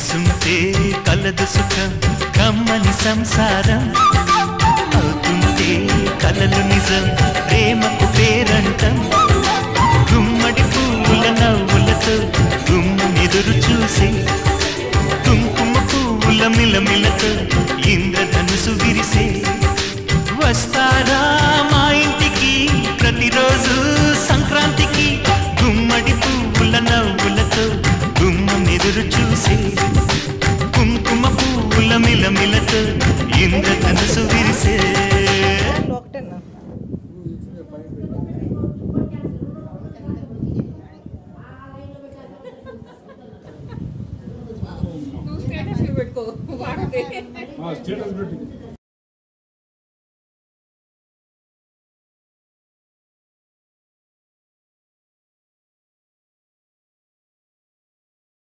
కలిసుంటే కలదు సుఖం కమ్మని సంసారం అవుతుంటే కలలు నిజం ప్రేమకు పేరంటం గుమ్మడి పువ్వుల నవ్వులతో గుమ్మెదురు చూసి కుంకుమ పువ్వుల మిలమిలతో ఇంద్రధనుసు విరిసే వస్తారా మా ఇంటికి ప్రతిరోజు సంక్రాంతికి గుమ్మడి పువ్వుల నవ్వులతో గుమ్మెదురు చూసి కుంకుమ పువ్వుల మిలమిలతో ఇంద్రధనుసు విరిసే స్టేటస్ పెట్టుకో